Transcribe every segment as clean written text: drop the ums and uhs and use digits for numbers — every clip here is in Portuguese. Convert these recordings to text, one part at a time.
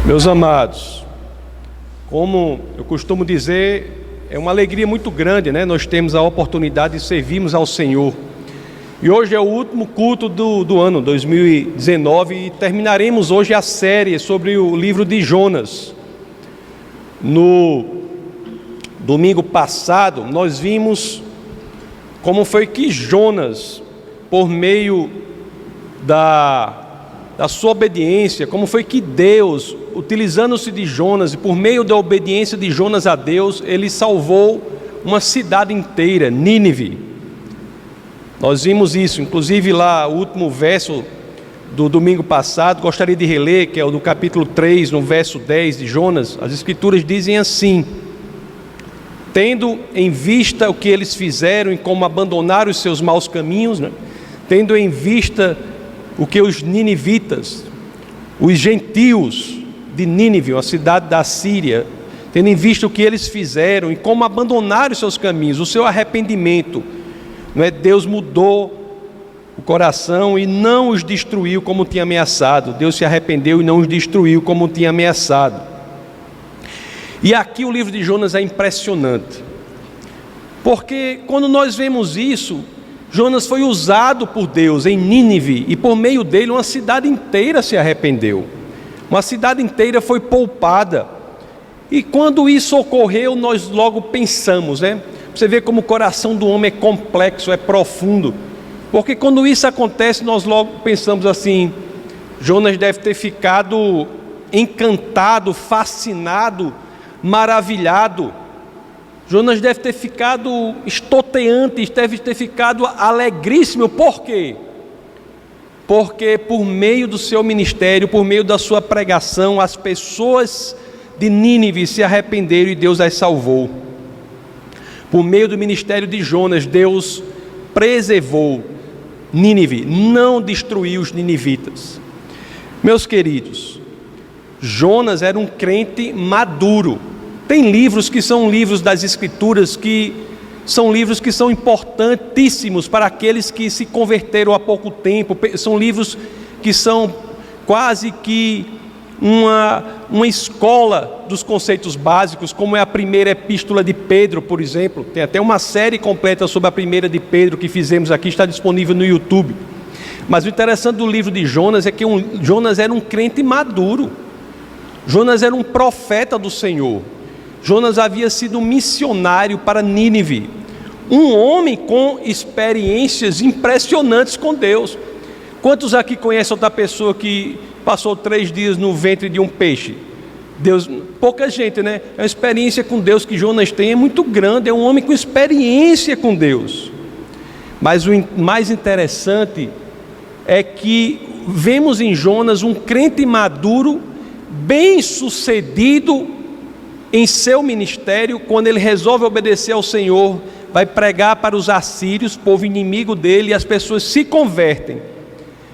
Meus amados, como eu costumo dizer, é uma alegria muito grande, né? Nós temos a oportunidade de servirmos ao Senhor. E hoje é o último culto do ano 2019 e terminaremos hoje a série sobre o livro de Jonas. No domingo passado, nós vimos como foi que Jonas, por meio da sua obediência, como foi que Deus, utilizando-se de Jonas e por meio da obediência de Jonas a Deus, ele salvou uma cidade inteira, Nínive. Nós vimos isso, inclusive lá o último verso do domingo passado, gostaria de reler, que é o do capítulo 3, no verso 10 de Jonas. As escrituras dizem assim: tendo em vista o que eles fizeram e como abandonaram os seus maus caminhos, né? Tendo em vista o que os ninivitas, os gentios de Nínive, uma cidade da Síria, tendo em vista o que eles fizeram e como abandonaram os seus caminhos, o seu arrependimento, não é? Deus mudou o coração e não os destruiu como tinha ameaçado. Deus se arrependeu e não os destruiu como tinha ameaçado. E aqui o livro de Jonas é impressionante, porque quando nós vemos isso, Jonas foi usado por Deus em Nínive e por meio dele uma cidade inteira se arrependeu. Uma cidade inteira foi poupada. E quando isso ocorreu, nós logo pensamos, né? Você vê como o coração do homem é complexo, é profundo. Porque quando isso acontece, nós logo pensamos assim: Jonas deve ter ficado encantado, fascinado, maravilhado. Jonas deve ter ficado estoteante, deve ter ficado alegríssimo. Por quê? Porque por meio do seu ministério, por meio da sua pregação, as pessoas de Nínive se arrependeram e Deus as salvou. Por meio do ministério de Jonas, Deus preservou Nínive, não destruiu os ninivitas. Meus queridos, Jonas era um crente maduro. Tem livros que são livros das Escrituras, que são livros que são importantíssimos para aqueles que se converteram há pouco tempo. São livros que são quase que uma escola dos conceitos básicos, como é a primeira epístola de Pedro, por exemplo. Tem até uma série completa sobre a primeira de Pedro que fizemos aqui, está disponível no YouTube. Mas o interessante do livro de Jonas é que Jonas era um crente maduro. Jonas era um profeta do Senhor. Jonas havia sido um missionário para Nínive, um homem com experiências impressionantes com Deus. Quantos aqui conhecem outra pessoa que passou 3 dias no ventre de um peixe? Deus, pouca gente, né? É uma experiência com Deus que Jonas tem, é muito grande, é um homem com experiência com Deus. Mas o mais interessante é que vemos em Jonas um crente maduro, bem-sucedido em seu ministério. Quando ele resolve obedecer ao Senhor, vai pregar para os assírios, povo inimigo dele, e as pessoas se convertem.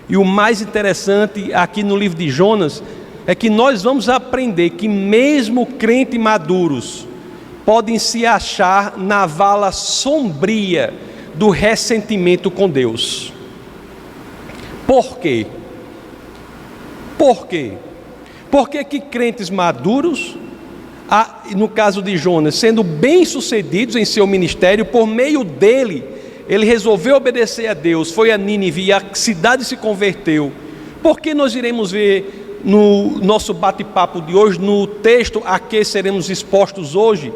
E o mais interessante aqui no livro de Jonas é que nós vamos aprender que mesmo crentes maduros podem se achar na vala sombria do ressentimento com Deus. Por quê? Por quê? Porque que crentes maduros, no caso de Jonas, sendo bem-sucedidos em seu ministério, por meio dele, ele resolveu obedecer a Deus, foi a Nínive e a cidade se converteu. Porque nós iremos ver no nosso bate-papo de hoje, no texto a que seremos expostos hoje,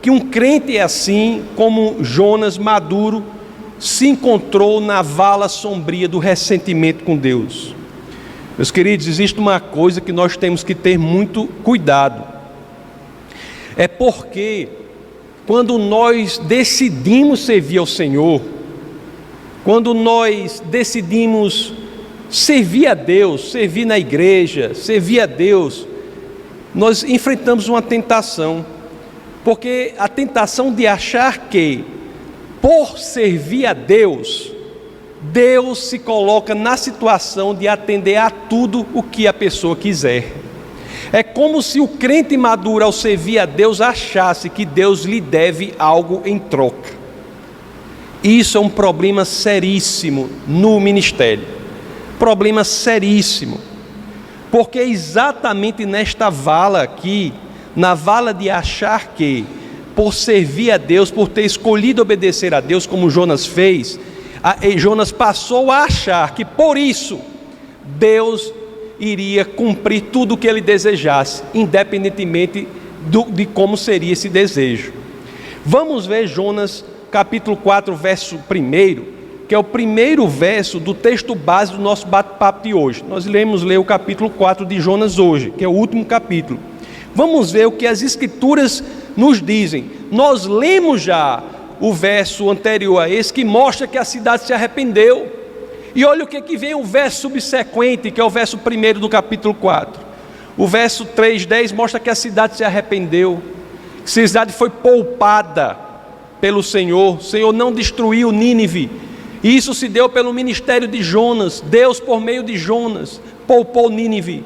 que um crente é assim como Jonas, maduro, se encontrou na vala sombria do ressentimento com Deus. Meus queridos, existe uma coisa que nós temos que ter muito cuidado. É porque quando nós decidimos servir ao Senhor, quando nós decidimos servir a Deus, servir na igreja, servir a Deus, nós enfrentamos uma tentação. Porque a tentação de achar que, por servir a Deus, Deus se coloca na situação de atender a tudo o que a pessoa quiser. É como se o crente maduro, ao servir a Deus, achasse que Deus lhe deve algo em troca. Isso é um problema seríssimo no ministério. Problema seríssimo. Porque é exatamente nesta vala aqui, na vala de achar que, por servir a Deus, por ter escolhido obedecer a Deus, como Jonas fez, Jonas passou a achar que por isso Deus iria cumprir tudo o que ele desejasse, independentemente de como seria esse desejo. Vamos ver Jonas capítulo 4, verso 1, que é o primeiro verso do texto base do nosso bate-papo de hoje. Nós iremos ler o capítulo 4 de Jonas hoje, que é o último capítulo. Vamos ver o que as Escrituras nos dizem. Nós lemos já o verso anterior a esse, que mostra que a cidade se arrependeu. E olha o que vem o verso subsequente, que é o verso 1 do capítulo 4. O verso 3:10 mostra que a cidade se arrependeu, que a cidade foi poupada pelo Senhor. O Senhor não destruiu Nínive. E isso se deu pelo ministério de Jonas. Deus, por meio de Jonas, poupou Nínive.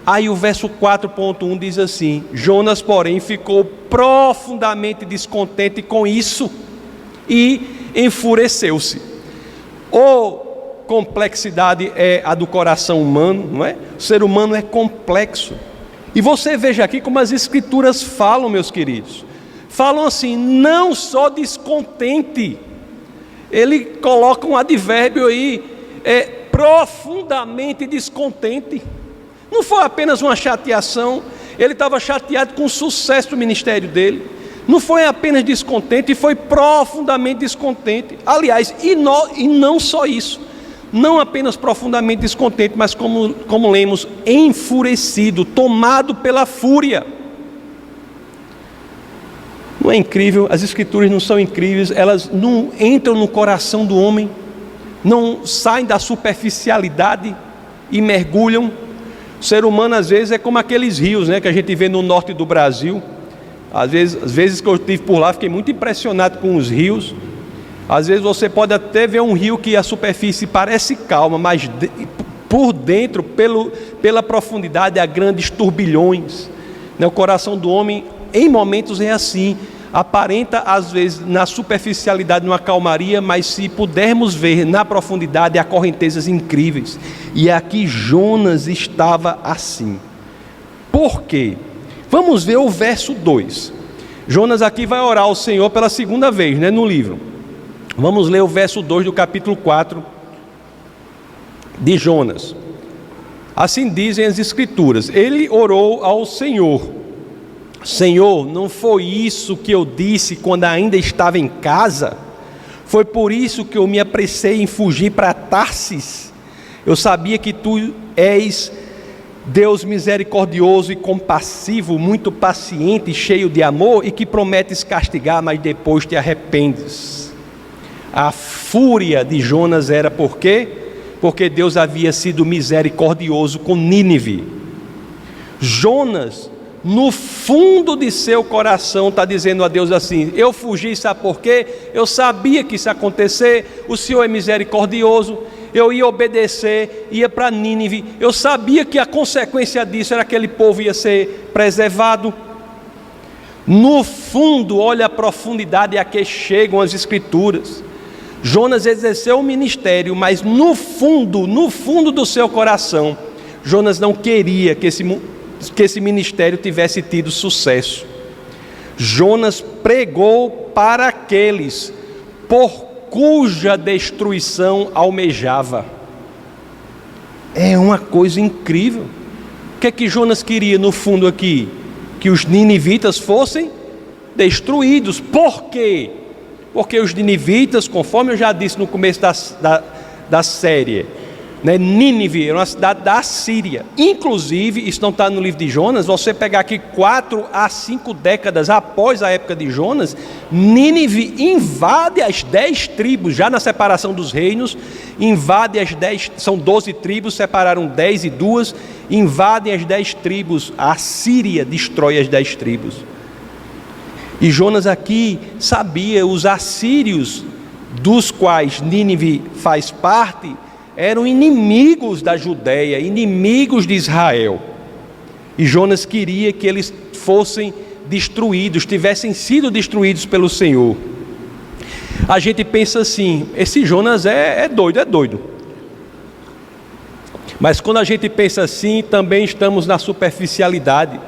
Aí o verso 4.1 diz assim: Jonas, porém, ficou profundamente descontente com isso e enfureceu-se. Complexidade é a do coração humano, não é? O ser humano é complexo. E você veja aqui como as Escrituras falam, meus queridos. Falam assim, não só descontente. Ele coloca um advérbio aí, profundamente descontente. Não foi apenas uma chateação, ele estava chateado com o sucesso do ministério dele. Não foi apenas descontente, foi profundamente descontente. Aliás, e não só isso, não apenas profundamente descontente, mas como lemos, enfurecido, tomado pela fúria. Não é incrível? As Escrituras não são incríveis, elas não entram no coração do homem, não saem da superficialidade e mergulham. O ser humano às vezes é como aqueles rios, né, que a gente vê no norte do Brasil. Às vezes que eu estive por lá, fiquei muito impressionado com os rios. Às vezes você pode até ver um rio que a superfície parece calma, mas por dentro, pela profundidade, há grandes turbilhões. O coração do homem, em momentos, é assim. Aparenta, às vezes, na superficialidade, uma calmaria, mas se pudermos ver na profundidade, há correntezas incríveis. E aqui Jonas estava assim. Por quê? Vamos ver o verso 2. Jonas aqui vai orar ao Senhor pela segunda vez, né, no livro. Vamos ler o verso 2 do capítulo 4 de Jonas. Assim dizem as Escrituras. Ele orou ao Senhor: Senhor, não foi isso que eu disse quando ainda estava em casa? Foi por isso que eu me apressei em fugir para Tarsis. Eu sabia que tu és Deus misericordioso e compassivo, muito paciente e cheio de amor, e que prometes castigar, mas depois te arrependes. A fúria de Jonas era por quê? Porque Deus havia sido misericordioso com Nínive. Jonas, no fundo de seu coração, está dizendo a Deus assim: eu fugi, sabe por quê? Eu sabia que isso ia acontecer, o Senhor é misericordioso, eu ia obedecer, ia para Nínive, eu sabia que a consequência disso era que aquele povo ia ser preservado. No fundo, olha a profundidade a que chegam as Escrituras. Jonas exerceu o ministério, mas no fundo do seu coração, Jonas não queria que esse ministério tivesse tido sucesso. Jonas pregou para aqueles por cuja destruição almejava. É uma coisa incrível. O que é que Jonas queria no fundo aqui? Que os ninivitas fossem destruídos. Por quê? Porque os ninivitas, conforme eu já disse no começo da série, né, Nínive era uma cidade da Assíria. Inclusive, isso não está no livro de Jonas, você pegar aqui 4 a 5 décadas após a época de Jonas, Nínive invade as 10 tribos, já na separação dos reinos, invade as 10, são 12 tribos, separaram 10 e 2, invadem as 10 tribos, a Assíria destrói as 10 tribos. E Jonas aqui sabia, os assírios, dos quais Nínive faz parte, eram inimigos da Judéia, inimigos de Israel. E Jonas queria que eles fossem destruídos, tivessem sido destruídos pelo Senhor. A gente pensa assim: esse Jonas é doido. Mas quando a gente pensa assim, também estamos na superficialidade.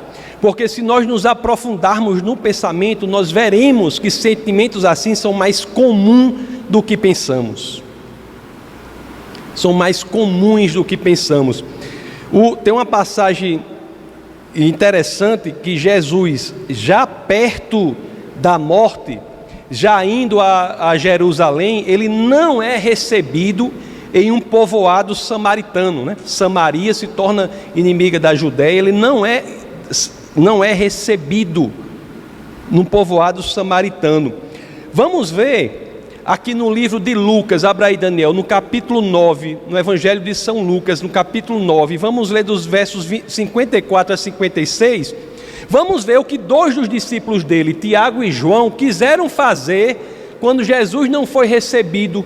Porque se nós nos aprofundarmos no pensamento, nós veremos que sentimentos assim são mais comuns do que pensamos. São mais comuns do que pensamos. Tem uma passagem interessante que Jesus, já perto da morte, já indo a Jerusalém, ele não é recebido em um povoado samaritano, né? Samaria se torna inimiga da Judéia, ele não é recebido num povoado samaritano. Vamos ver aqui no livro de Lucas, abra aí Daniel, no capítulo 9, no Evangelho de São Lucas, no capítulo 9, vamos ler dos versos 54 a 56, vamos ver o que dois dos discípulos dele, Tiago e João, quiseram fazer quando Jesus não foi recebido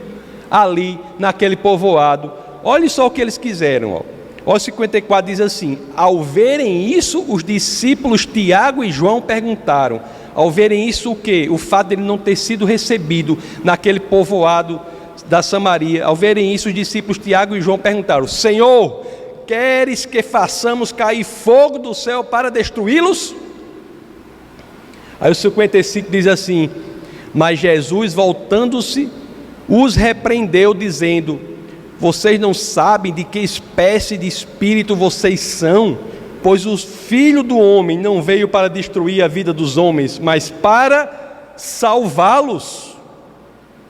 ali naquele povoado. Olha só o que eles quiseram, ó. 54 diz assim: ao verem isso, os discípulos Tiago e João perguntaram. Ao verem isso, o quê? O fato de ele não ter sido recebido naquele povoado da Samaria. Ao verem isso, os discípulos Tiago e João perguntaram: Senhor, queres que façamos cair fogo do céu para destruí-los? Aí o 55 diz assim: mas Jesus, voltando-se, os repreendeu, dizendo: vocês não sabem de que espécie de espírito vocês são, pois o Filho do Homem não veio para destruir a vida dos homens, mas para salvá-los.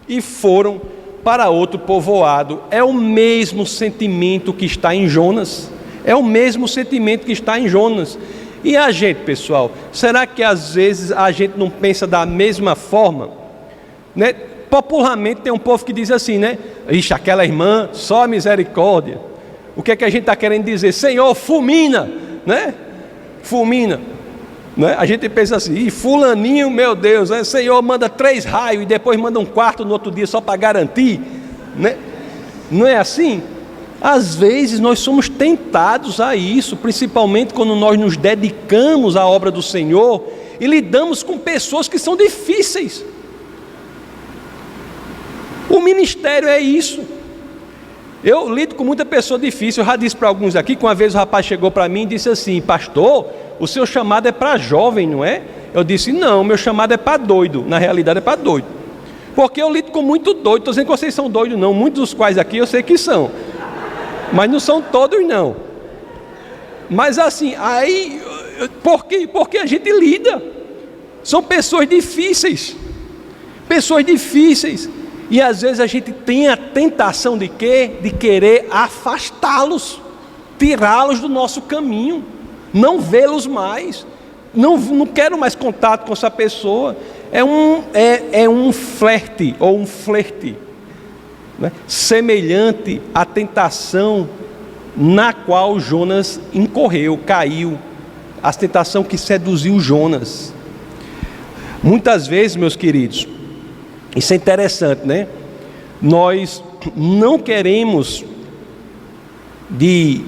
E foram para outro povoado. É o mesmo sentimento que está em Jonas. É o mesmo sentimento que está em Jonas. E a gente, pessoal, será que às vezes a gente não pensa da mesma forma? Né? Popularmente tem um povo que diz assim, né? Ixi, aquela irmã, só misericórdia. O que é que a gente está querendo dizer? Senhor, fulmina, né? Fulmina, né? A gente pensa assim, e fulaninho, meu Deus, né? Senhor, manda 3 raios e depois manda um quarto no outro dia só para garantir, né? Não é assim? Às vezes nós somos tentados a isso, principalmente quando nós nos dedicamos à obra do Senhor e lidamos com pessoas que são difíceis. O ministério é isso. Eu lido com muita pessoa difícil. Eu já disse para alguns aqui que uma vez o rapaz chegou para mim e disse assim: pastor, o seu chamado é para jovem, não é? Eu disse: não, meu chamado é para doido. Na realidade é para doido, porque eu lido com muito doido. Estou dizendo que vocês são doidos não, muitos dos quais aqui eu sei que são, mas não são todos não. Mas assim, aí, por quê? Porque a gente lida, são pessoas difíceis, e às vezes a gente tem a tentação de quê? De querer afastá-los, tirá-los do nosso caminho, não vê-los mais, não quero mais contato com essa pessoa. É um flerte, ou um flerte, né? Semelhante à tentação na qual Jonas incorreu, caiu, a tentação que seduziu Jonas. Muitas vezes, meus queridos, isso é interessante, né? Nós não queremos de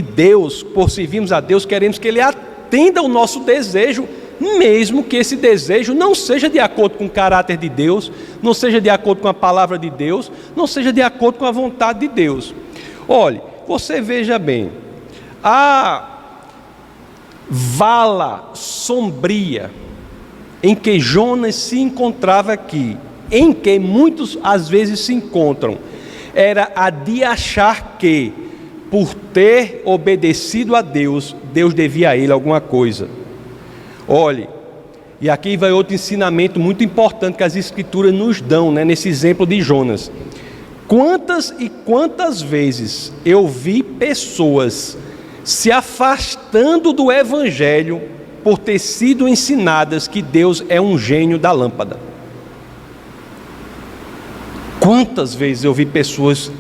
Deus, por servirmos a Deus, queremos que Ele atenda ao nosso desejo, mesmo que esse desejo não seja de acordo com o caráter de Deus, não seja de acordo com a palavra de Deus, não seja de acordo com a vontade de Deus. Olhe, você veja bem, a vala sombria em que Jonas se encontrava aqui, em que muitos às vezes se encontram, era a de achar que, por ter obedecido a Deus, Deus devia a ele alguma coisa. Olhe, e aqui vai outro ensinamento muito importante que as Escrituras nos dão, né, nesse exemplo de Jonas. Quantas e quantas vezes eu vi pessoas se afastando do Evangelho por ter sido ensinadas que Deus é um gênio da lâmpada. Quantas vezes eu vi pessoas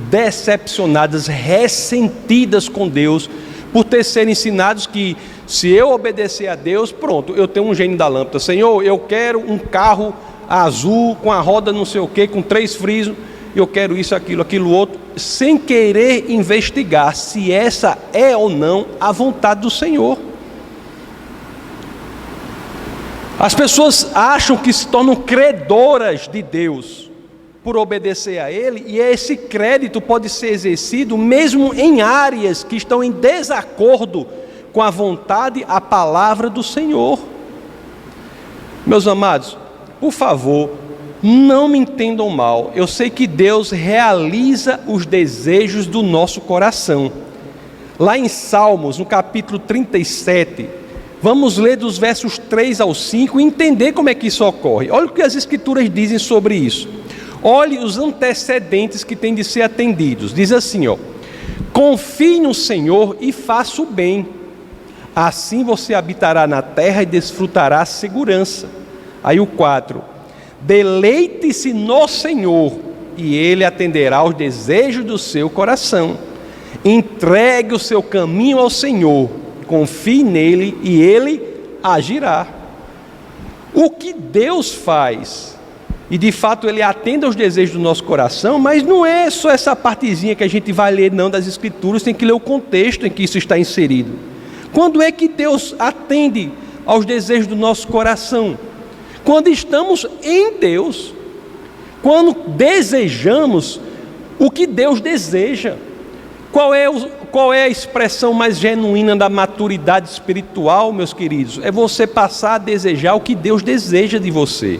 decepcionadas, ressentidas com Deus, por ter sido ensinados que se eu obedecer a Deus, pronto, eu tenho um gênio da lâmpada. Senhor, eu quero um carro azul, com a roda não sei o que, com 3 frisos, eu quero isso, aquilo outro, sem querer investigar se essa é ou não a vontade do Senhor. As pessoas acham que se tornam credoras de Deus por obedecer a Ele, e esse crédito pode ser exercido mesmo em áreas que estão em desacordo com a vontade, a palavra do Senhor. Meus amados, por favor, não me entendam mal. Eu sei que Deus realiza os desejos do nosso coração. Lá em Salmos, no capítulo 37, vamos ler dos versos 3 ao 5 e entender como é que isso ocorre. Olha o que as Escrituras dizem sobre isso. Olhe os antecedentes que têm de ser atendidos. Diz assim, confie no Senhor e faça o bem. Assim você habitará na terra e desfrutará a segurança. Aí o 4. Deleite-se no Senhor e Ele atenderá aos desejos do seu coração. Entregue o seu caminho ao Senhor. Confie nele e Ele agirá. O que Deus faz, e de fato Ele atende aos desejos do nosso coração, mas não é só essa partezinha que a gente vai ler não das Escrituras, tem que ler o contexto em que isso está inserido. Quando é que Deus atende aos desejos do nosso coração? Quando estamos em Deus, quando desejamos o que Deus deseja. Qual é a expressão mais genuína da maturidade espiritual, meus queridos? É você passar a desejar o que Deus deseja de você.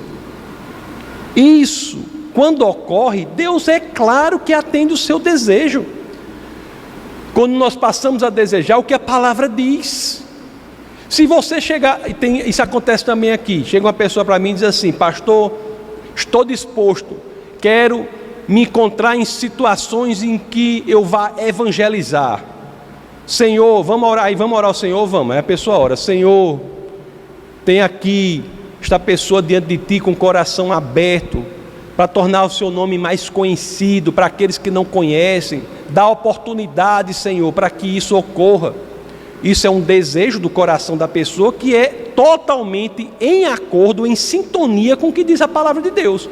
Isso, quando ocorre, Deus é claro que atende o seu desejo. Quando nós passamos a desejar o que a palavra diz. Se você chegar, isso acontece também aqui, chega uma pessoa para mim e diz assim: pastor, estou disposto, quero me encontrar em situações em que eu vá evangelizar. Senhor, vamos orar, aí vamos orar ao Senhor, vamos. Aí a pessoa ora: Senhor, tem aqui esta pessoa diante de ti com o coração aberto, para tornar o seu nome mais conhecido para aqueles que não conhecem. Dá oportunidade, Senhor, para que isso ocorra. Isso é um desejo do coração da pessoa que é totalmente em acordo, em sintonia com o que diz a palavra de Deus.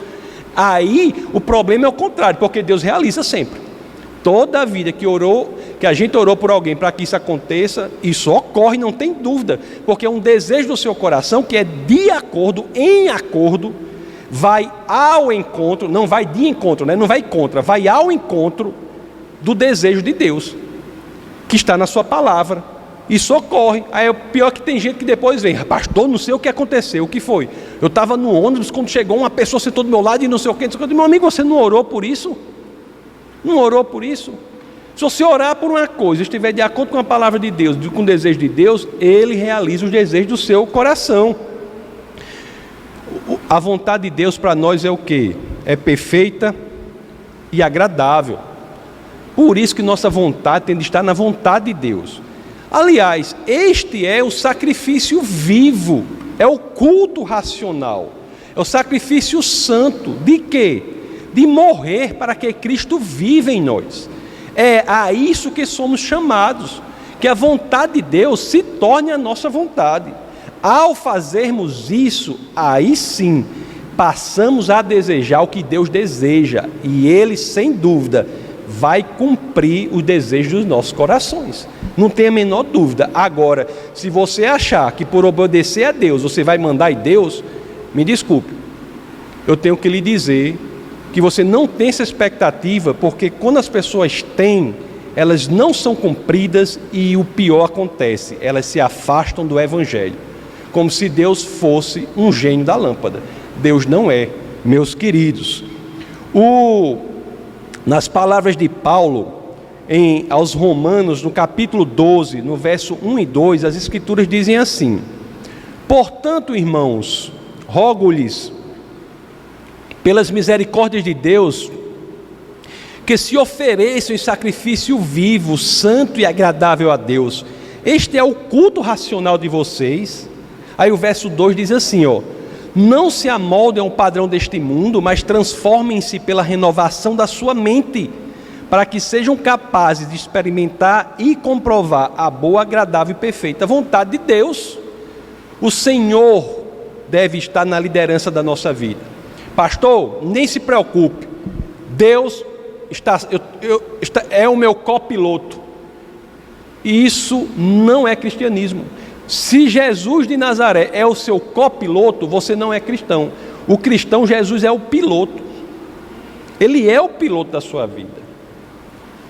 Aí o problema é o contrário, porque Deus realiza sempre. Toda a vida que a gente orou por alguém para que isso aconteça, isso ocorre, não tem dúvida, porque é um desejo do seu coração que é de acordo, em acordo, vai ao encontro, não vai de encontro, né? Não vai contra, vai ao encontro do desejo de Deus, que está na sua palavra. Isso ocorre. Aí o pior é que tem gente que depois vem: pastor, não sei o que aconteceu, o que foi? Eu estava no ônibus, quando chegou uma pessoa sentou do meu lado e não sei o que, não sei o que. Meu amigo, você não orou por isso? Não orou por isso? Se você orar por uma coisa, estiver de acordo com a palavra de Deus, com o desejo de Deus, Ele realiza os desejos do seu coração. A vontade de Deus para nós é o quê? É perfeita e agradável. Por isso que nossa vontade tem de estar na vontade de Deus. Aliás, este é o sacrifício vivo, é o culto racional, é o sacrifício santo. De quê? De morrer para que Cristo viva em nós. É a isso que somos chamados, que a vontade de Deus se torne a nossa vontade. Ao fazermos isso, aí sim, passamos a desejar o que Deus deseja, e Ele, sem dúvida, vai cumprir os desejos dos nossos corações. Não tem a menor dúvida. Agora, se você achar que por obedecer a Deus você vai mandar em Deus, me desculpe, eu tenho que lhe dizer que você não tem essa expectativa, porque quando as pessoas têm, elas não são cumpridas e o pior acontece, elas se afastam do Evangelho, como se Deus fosse um gênio da lâmpada. Deus não é, meus queridos. Nas palavras de Paulo aos Romanos, no capítulo 12, no verso 1 e 2, as Escrituras dizem assim: portanto, irmãos, rogo-lhes, pelas misericórdias de Deus, que se ofereçam em sacrifício vivo, santo e agradável a Deus. Este é o culto racional de vocês. Aí o verso 2 diz assim, não se amoldem ao padrão deste mundo, mas transformem-se pela renovação da sua mente, para que sejam capazes de experimentar e comprovar a boa, agradável e perfeita vontade de Deus. O Senhor deve estar na liderança da nossa vida. Pastor, nem se preocupe, Deus é o meu copiloto. Isso não é cristianismo. Se Jesus de Nazaré é o seu copiloto, você não é cristão. O cristão, Jesus é o piloto. Ele é o piloto da sua vida.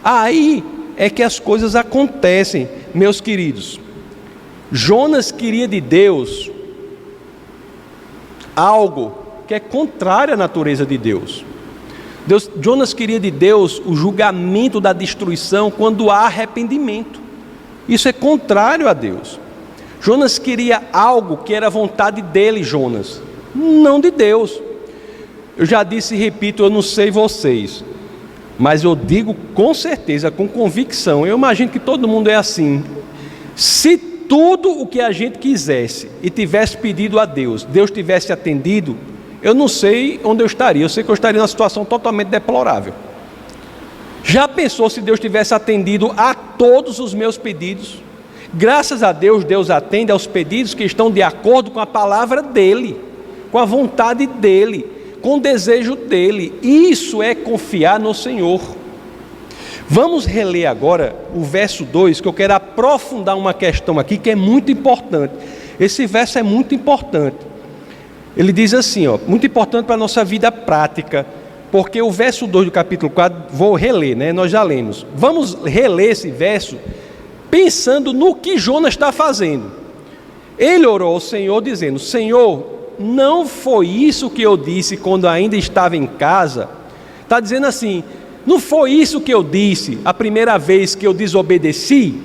Aí é que as coisas acontecem, meus queridos. Jonas queria de Deus algo que é contrário à natureza de Deus. Jonas queria de Deus o julgamento da destruição quando há arrependimento. Isso é contrário a Deus. Jonas queria algo que era vontade dele, Jonas, não de Deus. Eu já disse e repito, eu não sei vocês, mas eu digo com certeza, com convicção, eu imagino que todo mundo é assim. Se tudo o que a gente quisesse e tivesse pedido a Deus, Deus tivesse atendido, eu não sei onde eu estaria. Eu sei que eu estaria numa situação totalmente deplorável. Já pensou se Deus tivesse atendido a todos os meus pedidos? Graças a Deus, Deus atende aos pedidos que estão de acordo com a palavra dEle, com a vontade dEle, com o desejo dEle. Isso é confiar no Senhor. Vamos reler agora o verso 2, que eu quero aprofundar uma questão aqui que é muito importante. Esse verso é muito importante. Ele diz assim, muito importante para a nossa vida prática, porque o verso 2 do capítulo 4, vou reler, né? Nós já lemos. Vamos reler esse verso pensando no que Jonas está fazendo. Ele orou ao Senhor dizendo: Senhor, não foi isso que eu disse quando ainda estava em casa? Está dizendo assim, não foi isso que eu disse a primeira vez que eu desobedeci?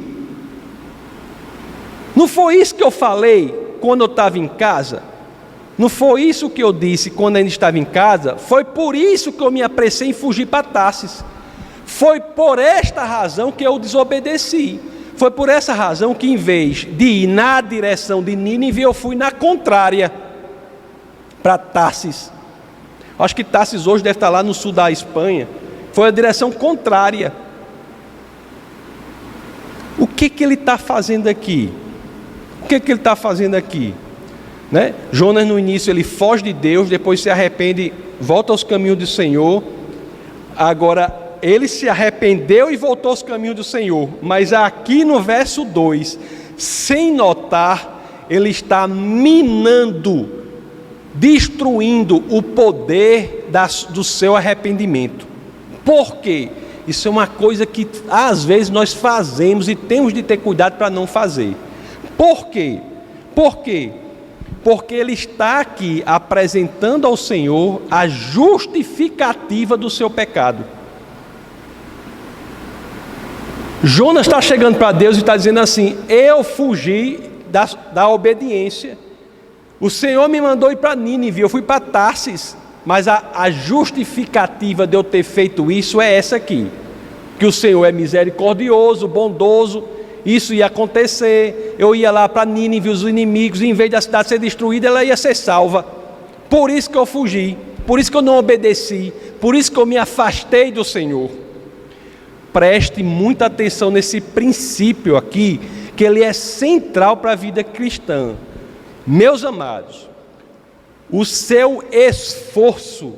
Não foi isso que eu falei quando eu estava em casa? Não foi isso que eu disse quando ainda estava em casa? Foi por isso que eu me apressei em fugir para Tarsis. Foi por esta razão que eu desobedeci. Foi por essa razão que, em vez de ir na direção de Nínive, eu fui na contrária, para Tarsis. Acho que Tarsis hoje deve estar lá no sul da Espanha. Foi a direção contrária. O que ele está fazendo aqui? O que ele está fazendo aqui? Né? Jonas no início ele foge de Deus, depois se arrepende, volta aos caminhos do Senhor. Agora ele se arrependeu e voltou aos caminhos do Senhor, mas aqui no verso 2, sem notar, ele está minando, destruindo o poder do seu arrependimento. Por quê? Isso é uma coisa que às vezes nós fazemos e temos de ter cuidado para não fazer. Por quê? Por quê? Porque ele está aqui apresentando ao Senhor a justificativa do seu pecado. Jonas está chegando para Deus e está dizendo assim: eu fugi da obediência. O Senhor me mandou ir para Nínive, eu fui para Tarsis, mas a justificativa de eu ter feito isso é essa aqui: que o Senhor é misericordioso, bondoso. Isso ia acontecer, eu ia lá para Nínive, os inimigos, em vez da cidade ser destruída, ela ia ser salva. Por isso que eu fugi, por isso que eu não obedeci, por isso que eu me afastei do Senhor. Preste muita atenção nesse princípio aqui, que ele é central para a vida cristã. Meus amados, o seu esforço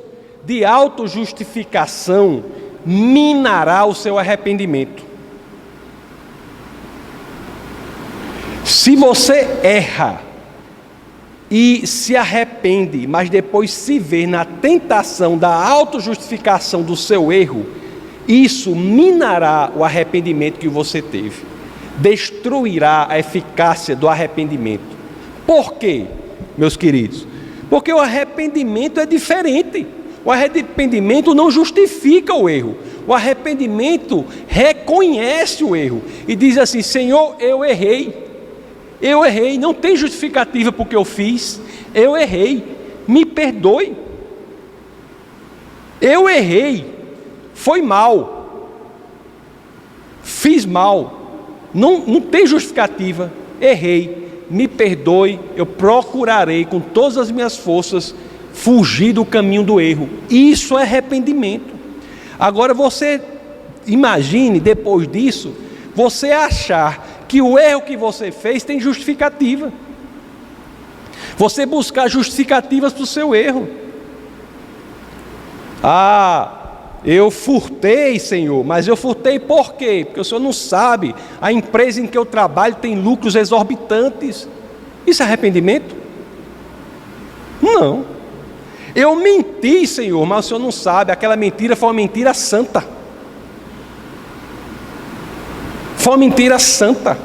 de autojustificação minará o seu arrependimento. Se você erra e se arrepende, mas depois se vê na tentação da autojustificação do seu erro, isso minará o arrependimento que você teve, destruirá a eficácia do arrependimento. Por quê, meus queridos? Porque o arrependimento é diferente. O arrependimento não justifica o erro. O arrependimento reconhece o erro e diz assim: Senhor, eu errei. Eu errei, não tem justificativa porque eu fiz. Eu errei, me perdoe. Eu errei, foi mal, fiz mal, não tem justificativa. Errei, me perdoe, eu procurarei com todas as minhas forças fugir do caminho do erro. Isso é arrependimento. Agora você imagine, depois disso, você achar que o erro que você fez tem justificativa. Você buscar justificativas para o seu erro. Eu furtei, Senhor, mas eu furtei por quê? Porque o Senhor não sabe, a empresa em que eu trabalho tem lucros exorbitantes. Isso é arrependimento? Não. Eu menti, Senhor, mas o Senhor não sabe, aquela mentira foi uma mentira santa. Foi uma mentira santa.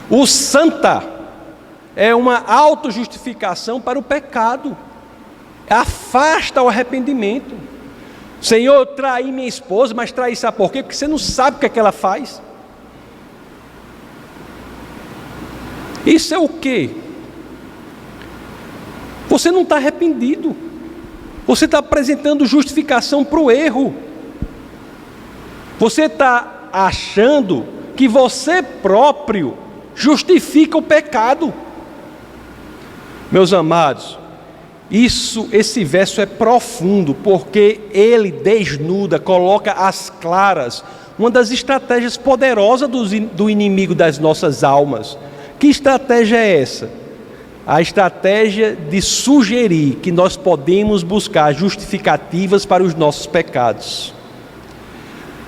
O santa é uma autojustificação para o pecado. Afasta o arrependimento. Senhor, eu traí minha esposa, mas traí sabe por quê? Porque você não sabe o que é que ela faz. Isso é o quê? Você não está arrependido. Você está apresentando justificação para o erro. Você está achando que você próprio justifica o pecado. Meus amados, esse verso é profundo, porque ele desnuda, coloca às claras uma das estratégias poderosas do inimigo das nossas almas. Que estratégia é essa? A estratégia de sugerir que nós podemos buscar justificativas para os nossos pecados.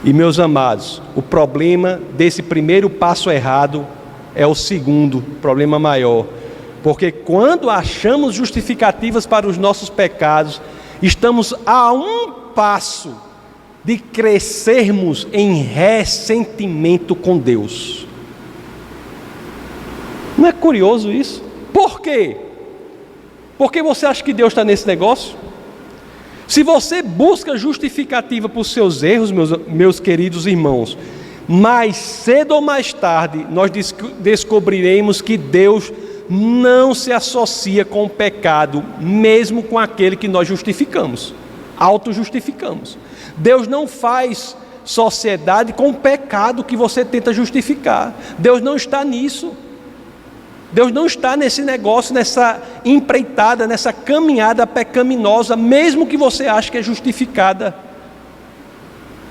E meus amados, o problema desse primeiro passo errado é o segundo, problema maior. Porque quando achamos justificativas para os nossos pecados, estamos a um passo de crescermos em ressentimento com Deus. Não é curioso isso? Por quê? Porque você acha que Deus está nesse negócio? Se você busca justificativa para os seus erros, meus queridos irmãos, mais cedo ou mais tarde nós descobriremos que Deus não se associa com o pecado, mesmo com aquele que nós justificamos, auto-justificamos. Deus não faz sociedade com o pecado que você tenta justificar. Deus não está nisso. Deus não está nesse negócio, nessa empreitada, nessa caminhada pecaminosa, mesmo que você ache que é justificada.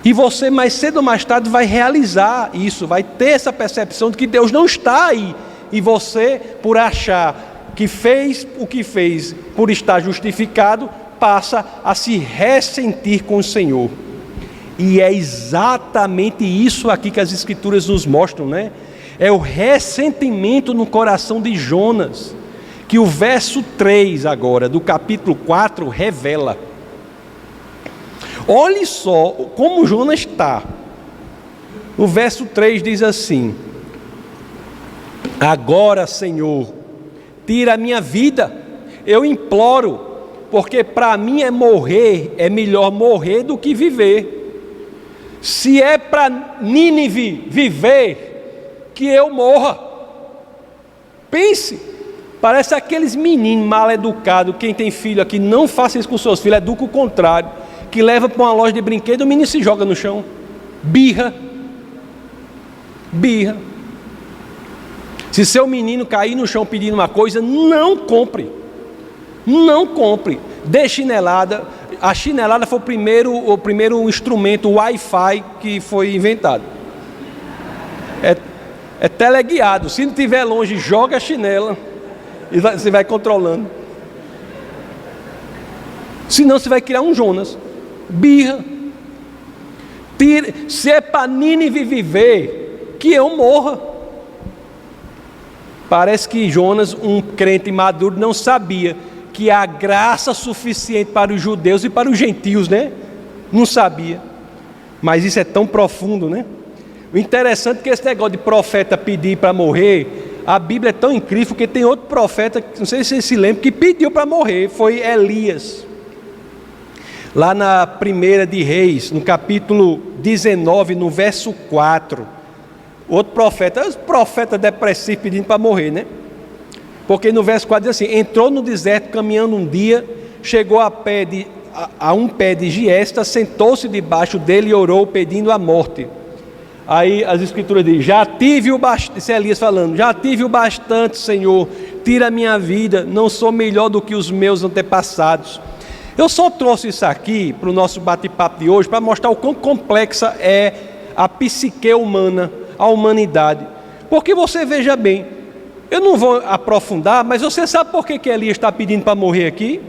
E você mais cedo ou mais tarde vai realizar isso, vai ter essa percepção de que Deus não está aí. E você, por achar que fez o que fez, por estar justificado, passa a se ressentir com o Senhor. E é exatamente isso aqui que as Escrituras nos mostram, né? É o ressentimento no coração de Jonas, que o verso 3 agora, do capítulo 4, revela. Olhe só como Jonas está. O verso 3 diz assim: agora, Senhor, tira a minha vida, eu imploro, porque para mim é melhor morrer do que viver. Se é para Nínive viver, que eu morra. Pense, parece aqueles meninos mal educados. Quem tem filho aqui, não faça isso com seus filhos, educa o contrário, que leva para uma loja de brinquedo, o menino se joga no chão, birra. Se seu menino cair no chão pedindo uma coisa, não compre, dê chinelada. A chinelada foi o primeiro instrumento Wi-Fi que foi inventado. É teleguiado. Se não estiver longe, joga a chinela e você vai controlando. Senão você vai criar um Jonas. Birra. Se é para Nínive viver, que eu morra. Parece que Jonas, um crente maduro, não sabia que há graça suficiente para os judeus e para os gentios, né? Não sabia. Mas isso é tão profundo, né? O interessante é que esse negócio de profeta pedir para morrer, a Bíblia é tão incrível que tem outro profeta, não sei se vocês se lembram, que pediu para morrer, foi Elias. Lá na 1 de Reis, no capítulo 19, no verso 4, outro profeta depressivo pedindo para morrer, né? Porque no verso 4 diz assim: entrou no deserto caminhando um dia, chegou a um pé de giesta, sentou-se debaixo dele e orou pedindo a morte. Aí as Escrituras dizem: já tive o bastante, isso é Elias falando, já tive o bastante, Senhor, tira a minha vida, não sou melhor do que os meus antepassados. Eu só trouxe isso aqui para o nosso bate-papo de hoje, para mostrar o quão complexa é a psique humana, a humanidade. Porque você veja bem, eu não vou aprofundar, mas você sabe por que Elias está pedindo para morrer aqui?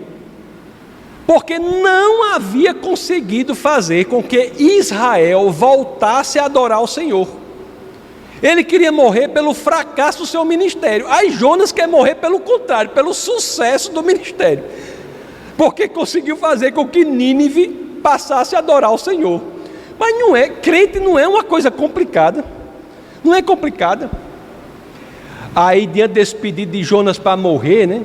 Porque não havia conseguido fazer com que Israel voltasse a adorar o Senhor. Ele queria morrer pelo fracasso do seu ministério. Aí Jonas quer morrer pelo contrário, pelo sucesso do ministério. porque conseguiu fazer com que Nínive passasse a adorar o Senhor. Mas não é, crente não é uma coisa complicada, não é complicada. Aí diante desse pedido de Jonas para morrer, né?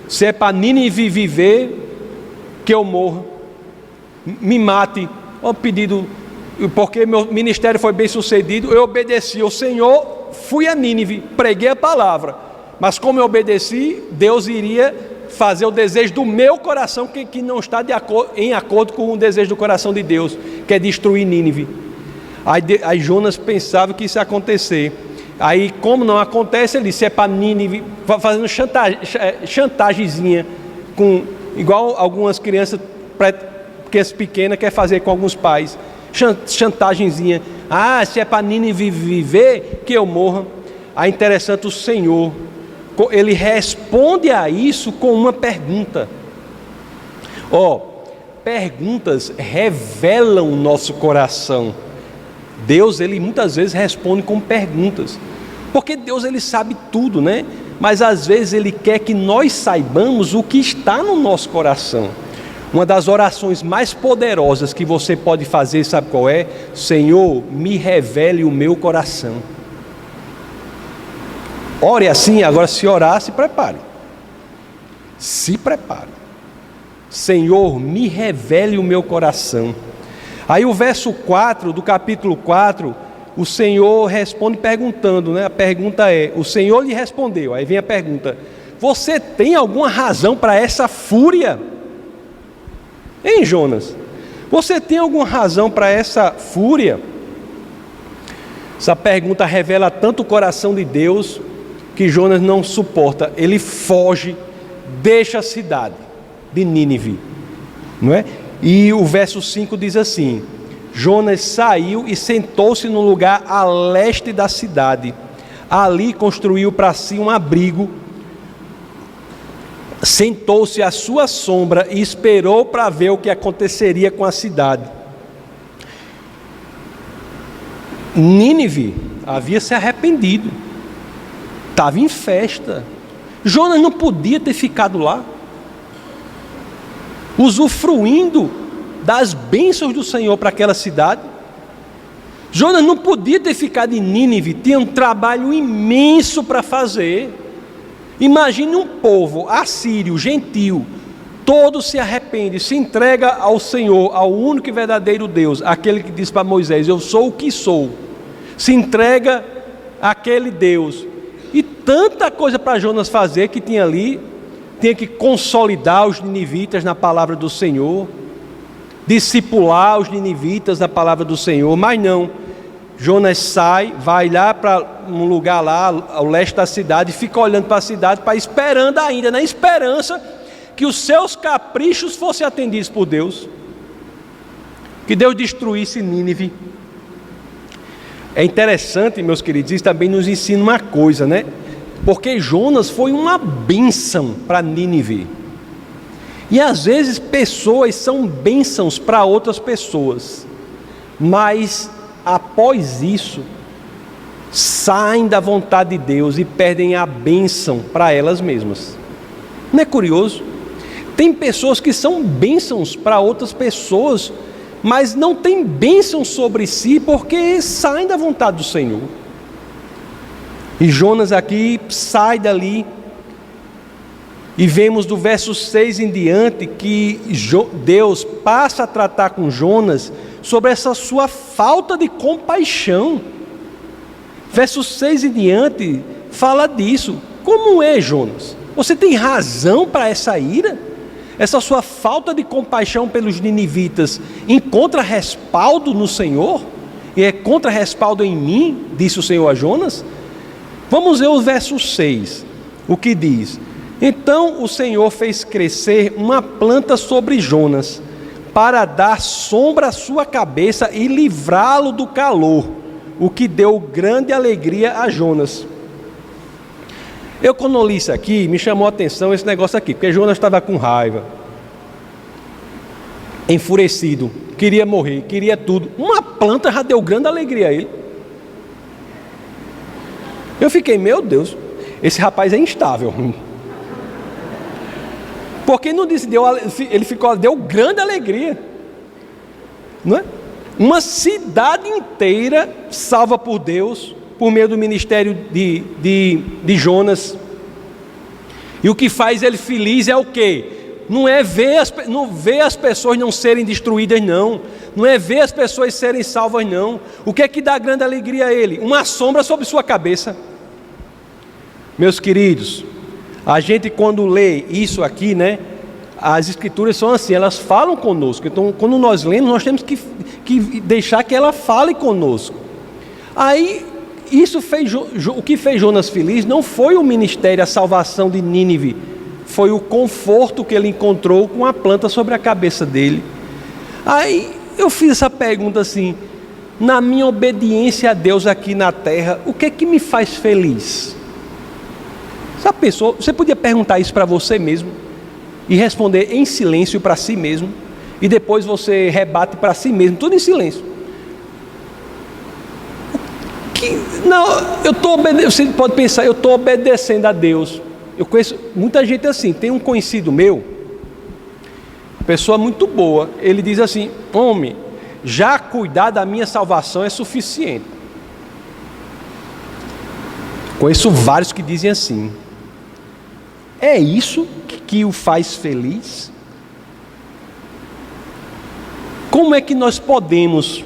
Se é para Nínive viver, que eu morra, me mate. O pedido, porque meu ministério foi bem sucedido, eu obedeci ao Senhor, fui a Nínive, preguei a palavra, mas como eu obedeci, Deus iria fazer o desejo do meu coração, que não está em acordo com o desejo do coração de Deus, que é destruir Nínive. Aí Jonas pensava que isso ia acontecer. Aí, como não acontece, ele disse: é para Nínive, fazendo chantagemzinha, igual algumas crianças pequenas querem fazer com alguns pais. Chantagemzinha. Se é para Nínive viver, que eu morra. Aí, interessante, o Senhor, ele responde a isso com uma pergunta. Perguntas revelam o nosso coração. Deus, ele muitas vezes responde com perguntas, porque Deus, ele sabe tudo, né? Mas às vezes ele quer que nós saibamos o que está no nosso coração. Uma das orações mais poderosas que você pode fazer, sabe qual é? Senhor, me revele o meu coração. Ore assim. Agora, se orar, se prepare. Se prepare. Senhor, me revele o meu coração. Aí o verso 4 do capítulo 4, o Senhor responde perguntando, né? A pergunta é, o Senhor lhe respondeu. Aí vem a pergunta: você tem alguma razão para essa fúria? Hein, Jonas? Você tem alguma razão para essa fúria? Essa pergunta revela tanto o coração de Deus, que Jonas não suporta. Ele foge, deixa a cidade de Nínive, não é? E o verso 5 diz assim: Jonas saiu e sentou-se num lugar a leste da cidade. Ali construiu para si um abrigo, sentou-se à sua sombra e esperou para ver o que aconteceria com a cidade. Nínive havia se arrependido, estava em festa. Jonas não podia ter ficado lá, usufruindo das bênçãos do Senhor para aquela cidade. Jonas não podia ter ficado em Nínive, tinha um trabalho imenso para fazer. Imagine um povo assírio, gentil, todo se arrepende, se entrega ao Senhor, ao único e verdadeiro Deus, aquele que disse para Moisés: eu sou o que sou. Se entrega àquele Deus. E tanta coisa para Jonas fazer que tinha ali. Tinha que consolidar os ninivitas na palavra do Senhor, discipular os ninivitas na palavra do Senhor. Mas não, Jonas sai, vai lá para um lugar lá ao leste da cidade, fica olhando para a cidade, esperando ainda, na esperança que os seus caprichos fossem atendidos por Deus, que Deus destruísse Nínive. É interessante, meus queridos, isso também nos ensina uma coisa, né? Porque Jonas foi uma bênção para Nínive. E às vezes pessoas são bênçãos para outras pessoas, mas após isso saem da vontade de Deus e perdem a bênção para elas mesmas. Não é curioso? Tem pessoas que são bênçãos para outras pessoas, mas não tem bênção sobre si porque saem da vontade do Senhor. E Jonas aqui sai dali, e vemos do verso 6 em diante que Deus passa a tratar com Jonas sobre essa sua falta de compaixão. Verso 6 em diante fala disso. Como é, Jonas? Você tem razão para essa ira? Essa sua falta de compaixão pelos ninivitas encontra respaldo no Senhor? E é contra respaldo em mim, disse o Senhor a Jonas? Vamos ver o verso 6, o que diz: então o Senhor fez crescer uma planta sobre Jonas, para dar sombra à sua cabeça e livrá-lo do calor, o que deu grande alegria a Jonas. Eu, quando eu li isso aqui, me chamou a atenção esse negócio aqui, porque Jonas estava com raiva, enfurecido, queria morrer, queria tudo. Uma planta já deu grande alegria a ele. Eu fiquei, meu Deus, esse rapaz é instável. Porque não disse, ele deu grande alegria. Não é? Uma cidade inteira salva por Deus, por meio do ministério de Jonas. E o que faz ele feliz é o quê? Não é ver as pessoas não serem destruídas, não. Não é ver as pessoas serem salvas, não. O que é que dá grande alegria a ele? Uma sombra sobre sua cabeça. Meus queridos, a gente quando lê isso aqui, né? As escrituras são assim, elas falam conosco. Então, quando nós lemos, nós temos que deixar que ela fale conosco. Aí, o que fez Jonas feliz não foi o ministério, a salvação de Nínive, foi o conforto que ele encontrou com a planta sobre a cabeça dele. Aí, eu fiz essa pergunta assim: na minha obediência a Deus aqui na terra, o que é que me faz feliz? Já pensou? Você podia perguntar isso para você mesmo e responder em silêncio para si mesmo, e depois você rebate para si mesmo, tudo em silêncio. Você pode pensar, eu estou obedecendo a Deus. Eu conheço muita gente assim. Tem um conhecido meu, pessoa muito boa, ele diz assim: homem, já cuidar da minha salvação é suficiente. Conheço vários que dizem assim. É isso que o faz feliz? Como é que nós podemos,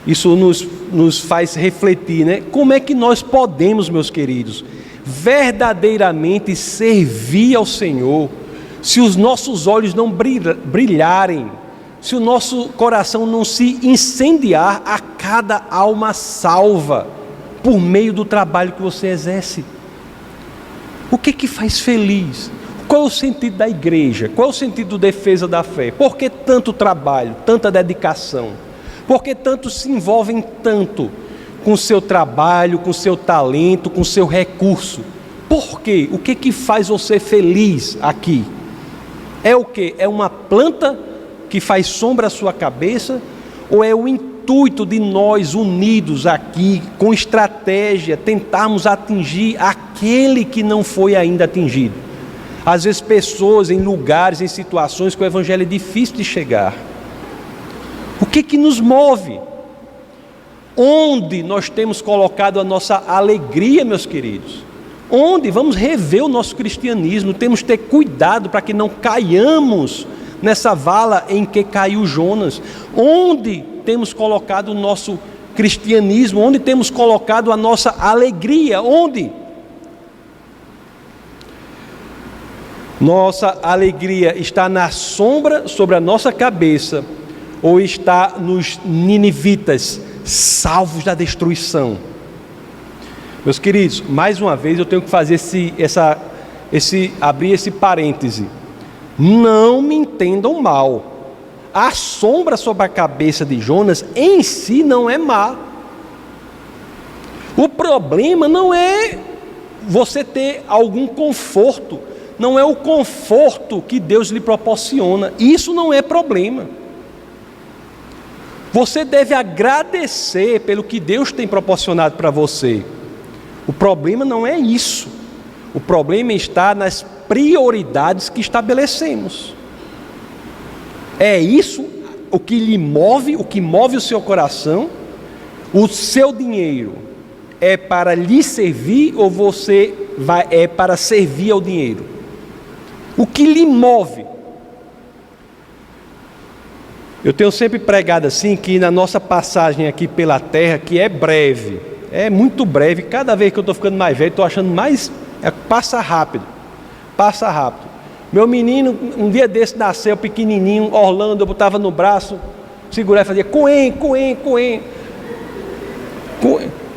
isso nos faz refletir, né? Como é que nós podemos, meus queridos, verdadeiramente servir ao Senhor, se os nossos olhos não brilharem, se o nosso coração não se incendiar a cada alma salva, por meio do trabalho que você exerce? O que faz feliz? Qual é o sentido da igreja? Qual é o sentido da defesa da fé? Por que tanto trabalho, tanta dedicação? Por que tantos se envolvem tanto com o seu trabalho, com o seu talento, com o seu recurso? Por quê? O que faz você feliz aqui? É o quê? É uma planta que faz sombra à sua cabeça? Ou é o intuito de nós unidos aqui, com estratégia, tentarmos atingir aquele que não foi ainda atingido? Às vezes pessoas em lugares, em situações que o evangelho é difícil de chegar. O que nos move? Onde nós temos colocado a nossa alegria, meus queridos? Onde? Vamos rever o nosso cristianismo. Temos que ter cuidado para que não caiamos nessa vala em que caiu Jonas. Onde temos colocado o nosso cristianismo? Onde temos colocado a nossa alegria? Onde? Nossa alegria está na sombra sobre a nossa cabeça, ou está nos ninivitas, salvos da destruição? Meus queridos, mais uma vez eu tenho que fazer abrir esse parêntese. Não me entendam mal. A sombra sobre a cabeça de Jonas em si não é má. O problema não é você ter algum conforto. Não é o conforto que Deus lhe proporciona. Isso não é problema. Você deve agradecer pelo que Deus tem proporcionado para você. O problema não é isso. O problema está nas prioridades que estabelecemos. É isso o que lhe move, o que move o seu coração? O seu dinheiro é para lhe servir, ou é para servir ao dinheiro? O que lhe move? Eu tenho sempre pregado assim, que na nossa passagem aqui pela terra, que é breve, é muito breve, cada vez que eu estou ficando mais velho, estou achando mais, passa rápido. Meu menino, um dia desse nasceu pequenininho, Orlando, eu botava no braço, segurava e fazia coen,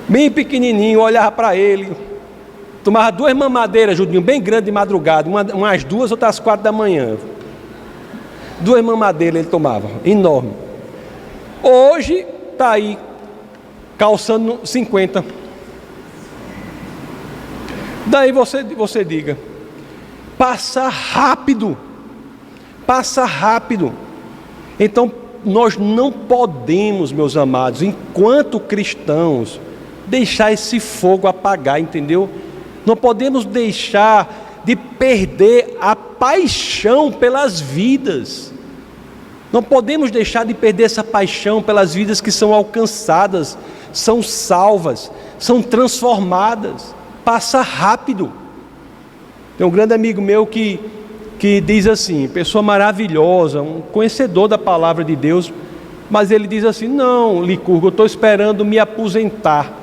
bem pequenininho, eu olhava para ele, tomava 2 mamadeiras, Judinho, bem grande de madrugada, umas 2, outras 4 da manhã. 2 mamadeiras ele tomava, enorme. Hoje está aí, calçando 50. Daí você diga, passa rápido. Então nós não podemos, meus amados, enquanto cristãos, deixar esse fogo apagar, entendeu? Não podemos deixar de perder a paixão pelas vidas. Não podemos deixar de perder essa paixão pelas vidas que são alcançadas, são salvas, são transformadas. Passa rápido. Tem um grande amigo meu que diz assim, pessoa maravilhosa, um conhecedor da palavra de Deus, mas ele diz assim: não, Licurgo, eu estou esperando me aposentar.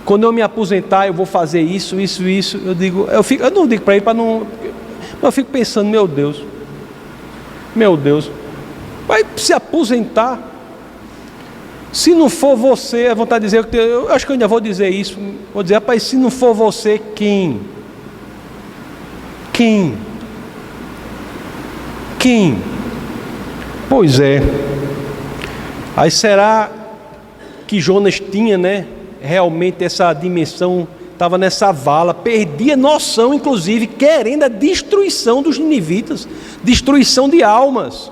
Quando eu me aposentar, eu vou fazer isso. Eu não digo para ele, eu fico pensando, meu Deus, vai se aposentar? Se não for você, a vontade de dizer, eu acho que eu ainda vou dizer isso, vou dizer, rapaz, se não for você, quem? Pois é. Aí será que Jonas tinha, realmente essa dimensão, estava nessa vala, perdia noção, inclusive, querendo a destruição dos ninivitas, destruição de almas.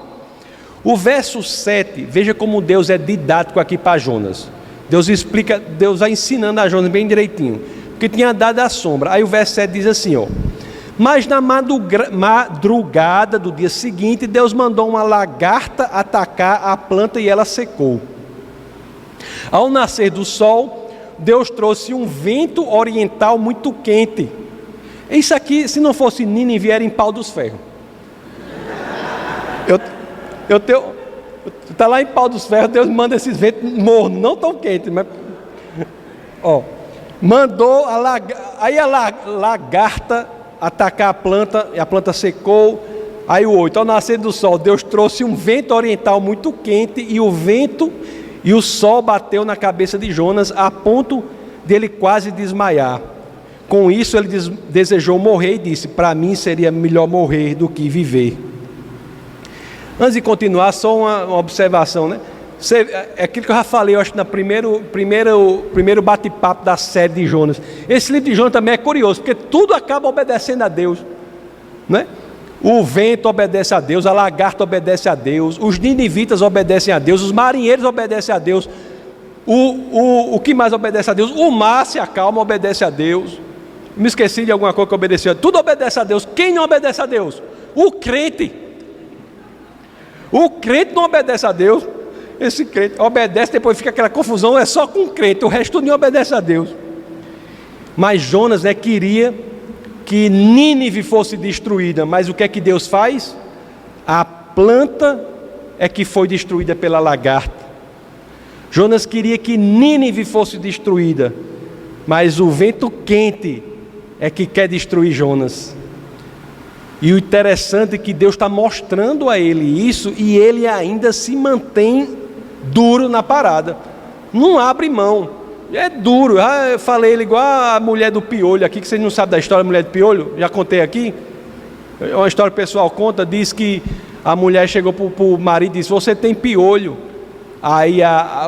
O verso 7, veja como Deus é didático aqui para Jonas. Deus explica, Deus vai ensinando a Jonas bem direitinho, porque tinha dado a sombra. Aí o verso 7 diz assim, mas na madrugada do dia seguinte, Deus mandou uma lagarta atacar a planta e ela secou. Ao nascer do sol, Deus trouxe um vento oriental muito quente. Isso aqui, se não fosse Nínive, era em Pau dos Ferros. Está lá em Pau dos Ferros, Deus manda esses ventos mornos, não tão quentes, mas mandou a lagarta atacar a planta, e a planta secou. Aí o 8, ao nascer do sol, Deus trouxe um vento oriental muito quente, e o vento e o sol bateu na cabeça de Jonas, a ponto dele quase desmaiar. Com isso ele desejou morrer e disse: para mim seria melhor morrer do que viver. Antes de continuar, só uma observação, é aquilo que eu já falei, eu acho, no primeiro bate-papo da série de Jonas. Esse livro de Jonas também é curioso, porque tudo acaba obedecendo a Deus, O vento obedece a Deus, a lagarta obedece a Deus, os ninivitas obedecem a Deus, os marinheiros obedecem a Deus, o que mais obedece a Deus? O mar se acalma, obedece a Deus. Me esqueci de alguma coisa que obedeceu. Tudo obedece a Deus. Quem não obedece a Deus? O crente. O crente não obedece a Deus. Esse crente obedece, depois fica aquela confusão, é só com o crente, o resto não obedece a Deus. Mas Jonas queria que Nínive fosse destruída, mas o que é que Deus faz? A planta é que foi destruída pela lagarta. Jonas queria que Nínive fosse destruída, mas o vento quente é que quer destruir Jonas. E o interessante é que Deus está mostrando a ele isso, e ele ainda se mantém duro na parada, não abre mão, é duro. Eu falei ele igual a mulher do piolho aqui, que vocês não sabem da história da mulher do piolho, já contei aqui, uma história que o pessoal conta, diz que a mulher chegou para o marido e disse: você tem piolho? Aí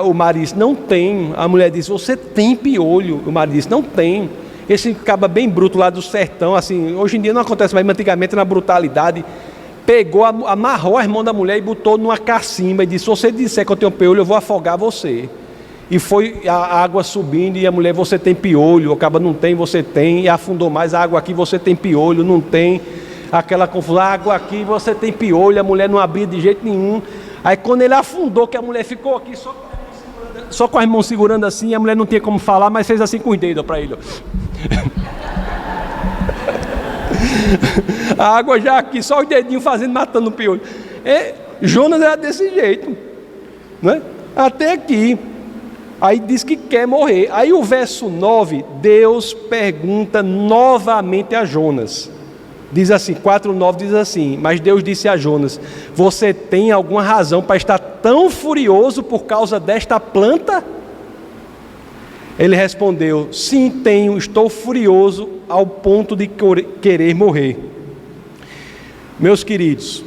o marido disse: não tem. A mulher disse: você tem piolho? O marido disse: não tem. Esse acaba bem bruto lá do sertão, assim, hoje em dia não acontece mais, mantigamente na brutalidade, pegou, amarrou as mãos da mulher e botou numa cacimba e disse: se você disser que eu tenho piolho, eu vou afogar você. E foi a água subindo, e a mulher: você tem piolho? Acaba: não tem, você tem. E afundou mais: a água aqui, você tem piolho? Não tem. Aquela confusão: a água aqui, você tem piolho. A mulher não abria de jeito nenhum. Aí quando ele afundou, que a mulher ficou aqui só com as mãos segurando assim, a mulher não tinha como falar, mas fez assim com os dedos para ele. A água já aqui, só os dedinhos fazendo, matando o piolho. Jonas era desse jeito, até aqui. Aí diz que quer morrer. Aí o verso 9, Deus pergunta novamente a Jonas. Diz assim, 4:9 diz assim: mas Deus disse a Jonas: você tem alguma razão para estar tão furioso por causa desta planta? Ele respondeu: sim, tenho, estou furioso ao ponto de querer morrer. Meus queridos,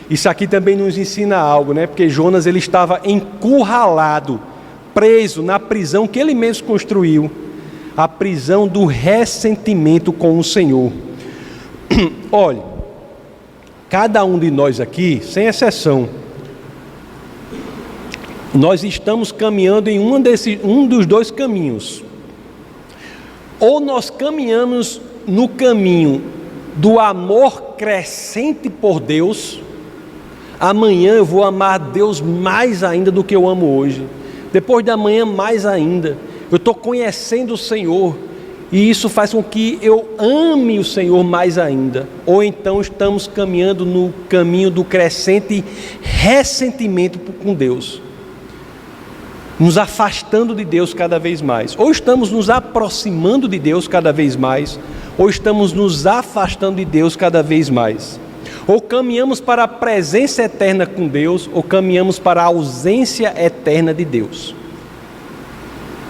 isso aqui também nos ensina algo, porque Jonas ele estava encurralado, preso na prisão que ele mesmo construiu, a prisão do ressentimento com o Senhor. Olha, cada um de nós aqui, sem exceção, nós estamos caminhando em um dos dois caminhos. Ou nós caminhamos no caminho do amor crescente por Deus, amanhã eu vou amar Deus mais ainda do que eu amo hoje. Depois de amanhã, mais ainda. Eu estou conhecendo o Senhor, e isso faz com que eu ame o Senhor mais ainda. Ou então estamos caminhando no caminho do crescente ressentimento com Deus, nos afastando de Deus cada vez mais. Ou estamos nos aproximando de Deus cada vez mais, ou estamos nos afastando de Deus cada vez mais. Ou caminhamos para a presença eterna com Deus, ou caminhamos para a ausência eterna de Deus.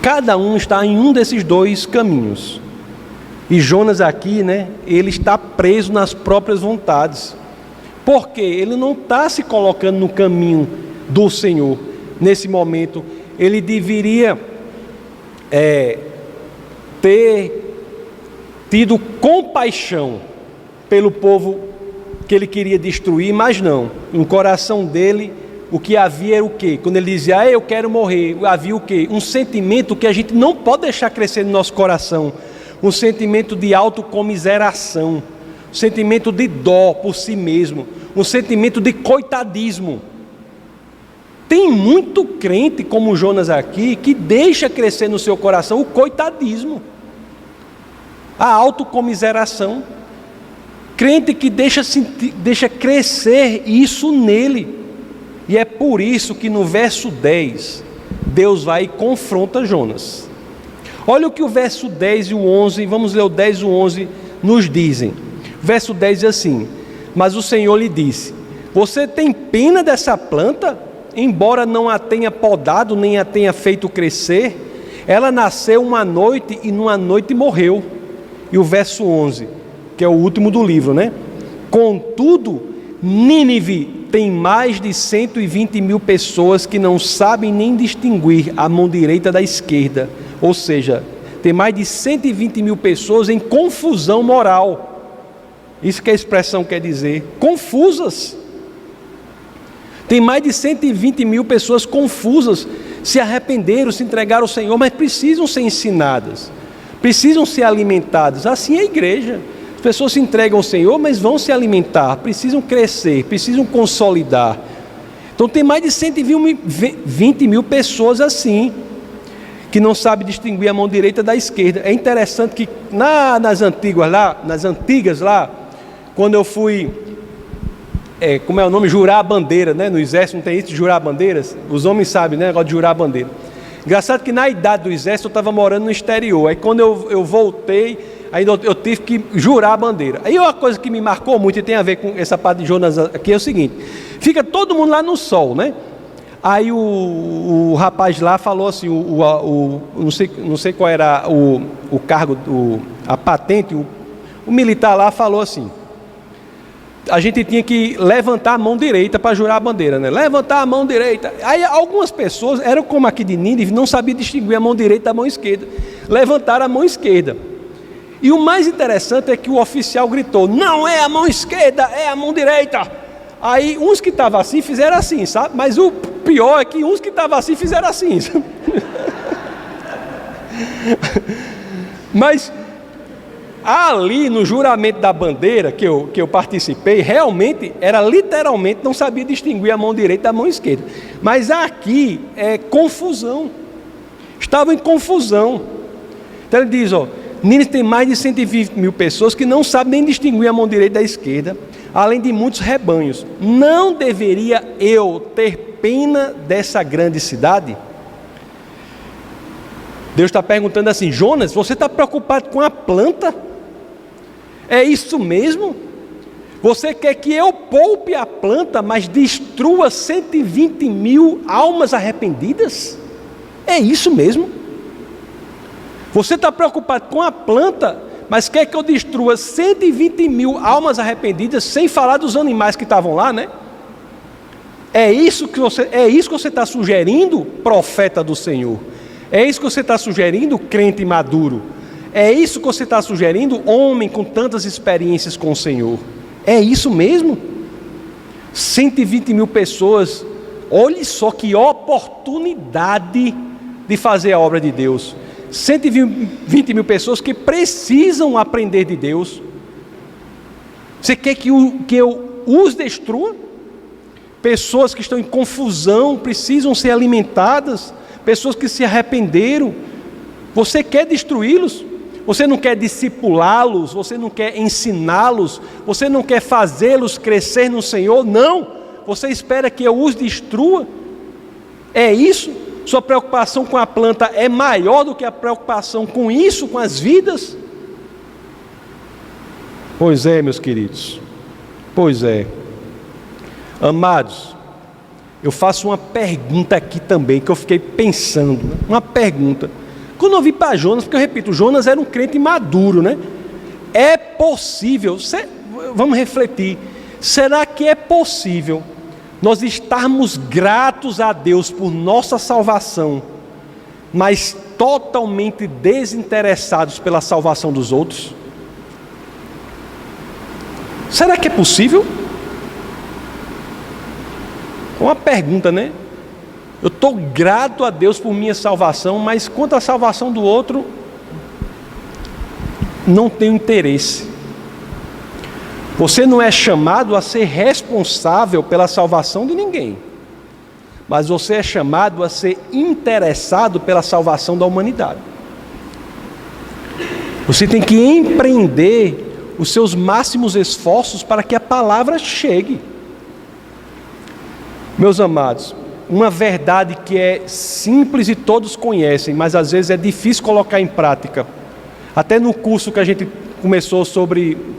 Cada um está em um desses dois caminhos. E Jonas aqui, ele está preso nas próprias vontades. Porque ele não está se colocando no caminho do Senhor. Nesse momento, ele deveria ter tido compaixão pelo povo que ele queria destruir, mas não. No coração dele, o que havia era o quê? Quando ele dizia, eu quero morrer, havia o quê? Um sentimento que a gente não pode deixar crescer no nosso coração. Um sentimento de autocomiseração, um sentimento de dó por si mesmo, um sentimento de coitadismo. Tem muito crente como Jonas aqui, que deixa crescer no seu coração o coitadismo, a autocomiseração. Crente que deixa crescer isso nele. E é por isso que no verso 10, Deus vai e confronta Jonas. Olha o que o verso 10 e o 11, vamos ler o 10 e o 11, nos dizem. Verso 10 diz assim: mas o Senhor lhe disse, você tem pena dessa planta? Embora não a tenha podado, nem a tenha feito crescer, ela nasceu uma noite e numa noite morreu. E o verso 11, que é o último do livro, Contudo, Nínive tem mais de 120 mil pessoas que não sabem nem distinguir a mão direita da esquerda. Ou seja, tem mais de 120 mil pessoas em confusão moral. Isso que a expressão quer dizer, confusas. Tem mais de 120 mil pessoas confusas, se arrependeram, se entregaram ao Senhor, mas precisam ser ensinadas, precisam ser alimentadas. Assim é a igreja. As pessoas se entregam ao Senhor, mas vão se alimentar, precisam crescer, precisam consolidar. Então tem mais de 120 mil pessoas assim, que não sabem distinguir a mão direita da esquerda. É interessante que nas antigas lá, quando eu fui, jurar a bandeira, no exército não tem isso de jurar bandeiras? Os homens sabem, negócio de jurar a bandeira. Engraçado que na idade do exército eu estava morando no exterior, aí quando eu voltei, aí eu tive que jurar a bandeira. Aí uma coisa que me marcou muito e tem a ver com essa parte de Jonas aqui é o seguinte: fica todo mundo lá no sol, Aí o rapaz lá falou assim, não sei qual era o cargo, a patente, o militar lá falou assim, a gente tinha que levantar a mão direita para jurar a bandeira, levantar a mão direita. Aí algumas pessoas, eram como aqui de Nínive, não sabiam distinguir a mão direita da mão esquerda, levantaram a mão esquerda. E o mais interessante é que o oficial gritou, não é a mão esquerda, é a mão direita. Aí uns que estavam assim, fizeram assim, sabe? Mas o pior é que uns que estavam assim, fizeram assim. Mas ali no juramento da bandeira que eu participei, realmente, era literalmente, não sabia distinguir a mão direita da mão esquerda. Mas aqui é confusão. Estavam em confusão. Então ele diz, Nínive tem mais de 120 mil pessoas que não sabem nem distinguir a mão direita da esquerda, além de muitos rebanhos. Não deveria eu ter pena dessa grande cidade? Deus está perguntando assim, Jonas, você está preocupado com a planta? É isso mesmo? Você quer que eu poupe a planta, mas destrua 120 mil almas arrependidas? É isso mesmo? Você está preocupado com a planta, mas quer que eu destrua 120 mil almas arrependidas, sem falar dos animais que estavam lá, É isso que você está sugerindo, profeta do Senhor? É isso que você está sugerindo, crente maduro? É isso que você está sugerindo, homem com tantas experiências com o Senhor? É isso mesmo? 120 mil pessoas, olhe só que oportunidade de fazer a obra de Deus. 120 mil pessoas que precisam aprender de Deus. Você quer que eu os destrua? Pessoas que estão em confusão, precisam ser alimentadas, pessoas que se arrependeram. Você quer destruí-los? Você não quer discipulá-los? Você não quer ensiná-los? Você não quer fazê-los crescer no Senhor? Não! Você espera que eu os destrua? É isso? Sua preocupação com a planta é maior do que a preocupação com isso, com as vidas? Pois é, meus queridos. Pois é. Amados, eu faço uma pergunta aqui também, que eu fiquei pensando, né? Uma pergunta. Quando eu vi para Jonas, porque eu repito, Jonas era um crente maduro, né? É possível, vamos refletir, será que é possível nós estarmos gratos a Deus por nossa salvação, mas totalmente desinteressados pela salvação dos outros? Será que é possível? Uma pergunta, né? Eu estou grato a Deus por minha salvação, mas quanto à salvação do outro, não tenho interesse. Você não é chamado a ser responsável pela salvação de ninguém, mas você é chamado a ser interessado pela salvação da humanidade. Você tem que empreender os seus máximos esforços para que a palavra chegue. Meus amados, uma verdade que é simples e todos conhecem, mas às vezes é difícil colocar em prática. Até no curso que a gente começou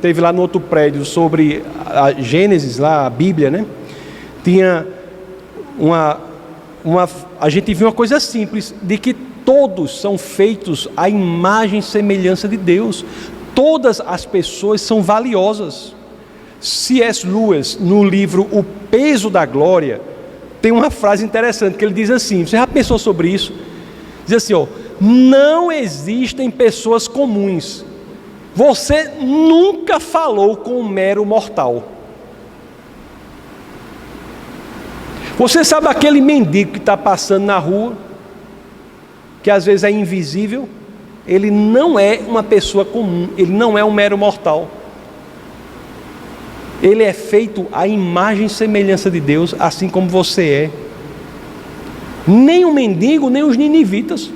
teve lá no outro prédio, sobre a Gênesis, lá a Bíblia, né? Tinha a gente viu uma coisa simples, de que todos são feitos à imagem e semelhança de Deus. Todas as pessoas são valiosas. C.S. Lewis, no livro O Peso da Glória, tem uma frase interessante, que ele diz assim, você já pensou sobre isso? Diz assim, não existem pessoas comuns. Você nunca falou com um mero mortal. Você sabe aquele mendigo que está passando na rua, que às vezes é invisível? Ele não é uma pessoa comum, ele não é um mero mortal. Ele é feito à imagem e semelhança de Deus, assim como você é. Nem o mendigo, nem os ninivitas.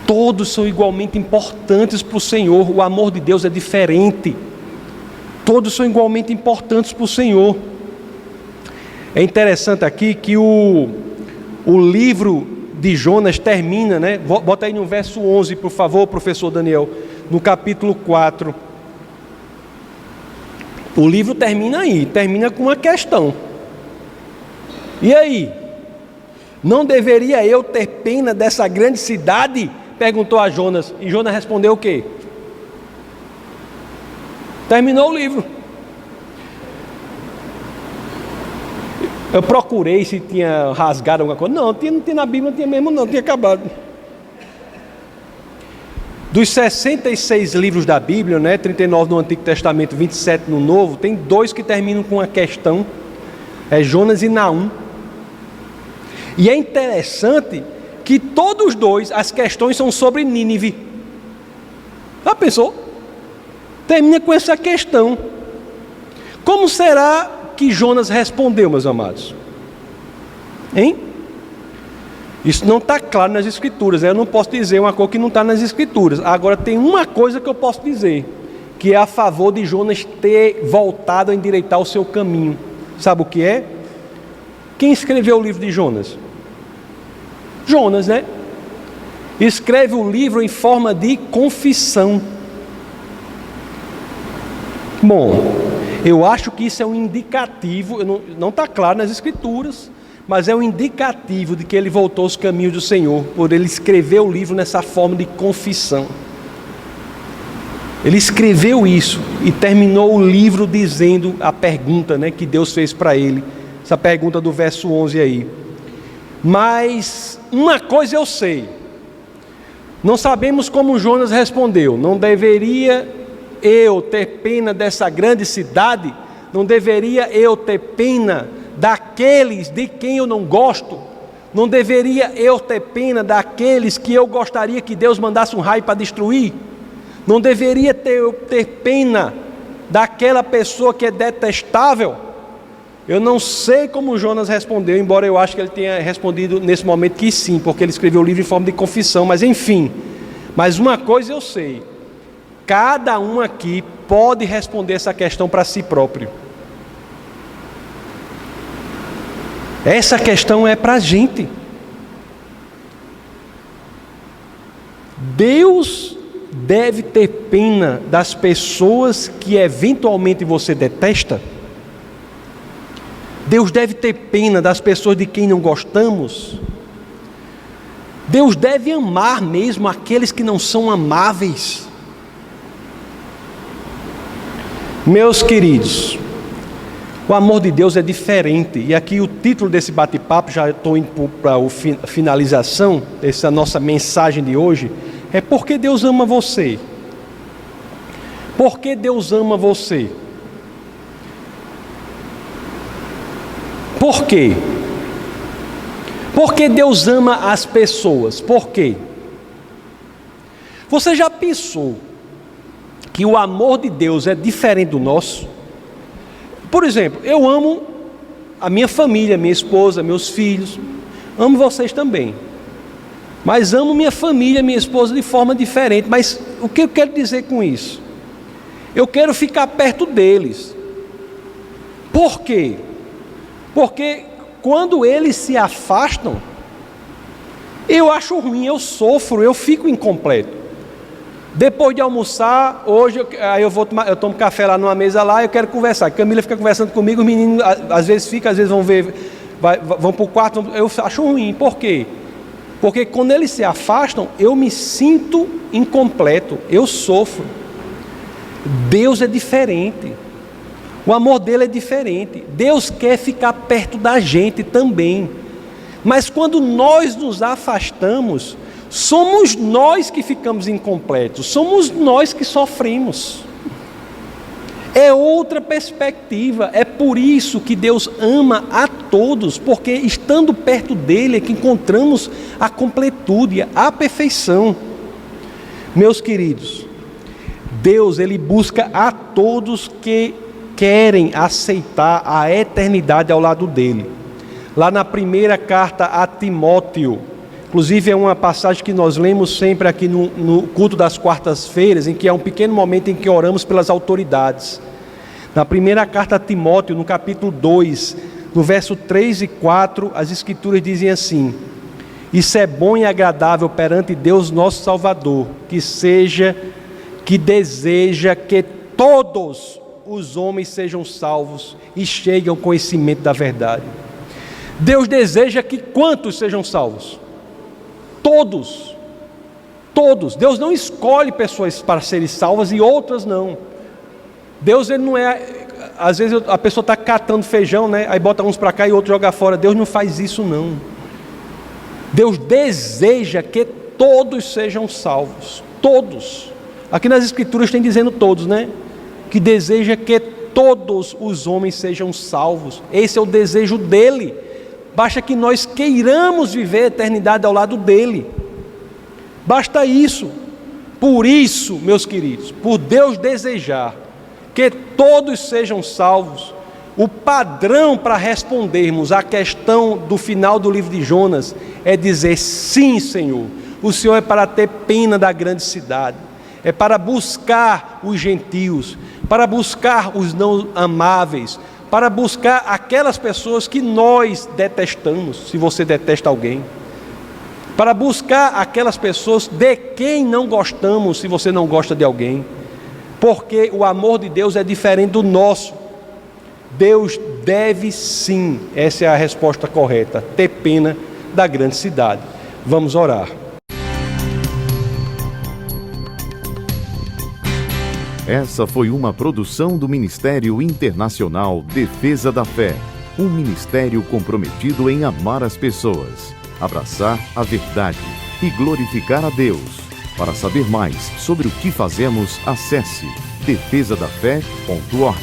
Todos são igualmente importantes para o Senhor. O amor de Deus é diferente. Todos são igualmente importantes para o Senhor. É interessante aqui que o livro de Jonas termina, né? Bota aí no verso 11, por favor, professor Daniel. No capítulo 4. O livro termina aí, termina com uma questão. E aí? Não deveria eu ter pena dessa grande cidade? Perguntou a Jonas. E Jonas respondeu o quê? Terminou o livro. Eu procurei se tinha rasgado alguma coisa. Não tinha na Bíblia, não tinha mesmo não, tinha acabado. Dos 66 livros da Bíblia, né, 39 no Antigo Testamento, 27 no Novo, tem 2 que terminam com uma questão, é Jonas e Naum. E é interessante que todos os 2, as questões são sobre Nínive. Já pensou? Termina com essa questão. Como será que Jonas respondeu, meus amados? Hein? Isso não está claro nas Escrituras. Eu não posso dizer uma coisa que não está nas Escrituras. Agora tem uma coisa que eu posso dizer, que é a favor de Jonas ter voltado a endireitar o seu caminho. Sabe o que é? Quem escreveu o livro de Jonas? Jonas, né? Escreve o livro em forma de confissão. Bom, eu acho que isso é um indicativo, não está claro nas Escrituras, mas é um indicativo de que ele voltou aos caminhos do Senhor, por ele escrever o livro nessa forma de confissão. Ele escreveu isso e terminou o livro dizendo a pergunta, né, que Deus fez para ele, essa pergunta do verso 11 aí. Mas uma coisa eu sei, não sabemos como Jonas respondeu. Não deveria eu ter pena dessa grande cidade? Não deveria eu ter pena daqueles de quem eu não gosto? Não deveria eu ter pena daqueles que eu gostaria que Deus mandasse um raio para destruir? Não deveria ter pena daquela pessoa que é detestável? Eu não sei como Jonas respondeu, embora eu acho que ele tenha respondido nesse momento que sim, porque ele escreveu o livro em forma de confissão, mas enfim. Mas uma coisa eu sei, cada um aqui pode responder essa questão para si próprio. Essa questão é para a gente. Deus deve ter pena das pessoas que eventualmente você detesta? Deus deve ter pena das pessoas de quem não gostamos? Deus deve amar mesmo aqueles que não são amáveis? Meus queridos, o amor de Deus é diferente. E aqui o título desse bate-papo, já estou indo para a finalização dessa nossa mensagem de hoje, é porque Deus ama você. Por que Deus ama você? Por quê? Porque Deus ama as pessoas. Por quê? Você já pensou que o amor de Deus é diferente do nosso? Por exemplo, eu amo a minha família, minha esposa, meus filhos, amo vocês também, mas amo minha família, minha esposa de forma diferente. Mas o que eu quero dizer com isso? Eu quero ficar perto deles. Por quê? Porque quando eles se afastam, eu acho ruim, eu sofro, eu fico incompleto. Depois de almoçar, hoje eu tomo café lá numa mesa lá, eu quero conversar. Camila fica conversando comigo, os meninos às vezes ficam, às vezes vão para o quarto, eu acho ruim. Por quê? Porque quando eles se afastam, eu me sinto incompleto, eu sofro. Deus é diferente. O amor dele é diferente. Deus quer ficar perto da gente também. Mas quando nós nos afastamos, somos nós que ficamos incompletos, somos nós que sofremos. É outra perspectiva. É por isso que Deus ama a todos, porque estando perto dele é que encontramos a completude, a perfeição. Meus queridos, Deus, ele busca a todos que querem aceitar a eternidade ao lado dele. Lá na primeira carta a Timóteo, inclusive é uma passagem que nós lemos sempre aqui no culto das quartas-feiras, em que é um pequeno momento em que oramos pelas autoridades. Na primeira carta a Timóteo, no capítulo 2, no verso 3 e 4, as escrituras dizem assim: isso é bom e agradável perante Deus nosso Salvador, que deseja que todos os homens sejam salvos e cheguem ao conhecimento da verdade. Deus deseja que quantos sejam salvos? Todos. Todos. Deus não escolhe pessoas para serem salvas e outras não. Deus, ele não é... Às vezes a pessoa está catando feijão, né? Aí bota uns para cá e outros joga fora. Deus não faz isso não. Deus deseja que todos sejam salvos. Todos. Aqui nas escrituras tem dizendo todos, né? Que deseja que todos os homens sejam salvos. Esse é o desejo dele. Basta que nós queiramos viver a eternidade ao lado dele. Basta isso. Por isso, meus queridos, por Deus desejar que todos sejam salvos, o padrão para respondermos à questão do final do livro de Jonas é dizer: sim, Senhor, o Senhor é para ter pena da grande cidade, é para buscar os gentios, para buscar os não amáveis, para buscar aquelas pessoas que nós detestamos, se você detesta alguém, para buscar aquelas pessoas de quem não gostamos, se você não gosta de alguém, porque o amor de Deus é diferente do nosso. Deus deve sim, essa é a resposta correta, ter pena da grande cidade. Vamos orar. Essa foi uma produção do Ministério Internacional Defesa da Fé, um ministério comprometido em amar as pessoas, abraçar a verdade e glorificar a Deus. Para saber mais sobre o que fazemos, acesse defesadafé.org.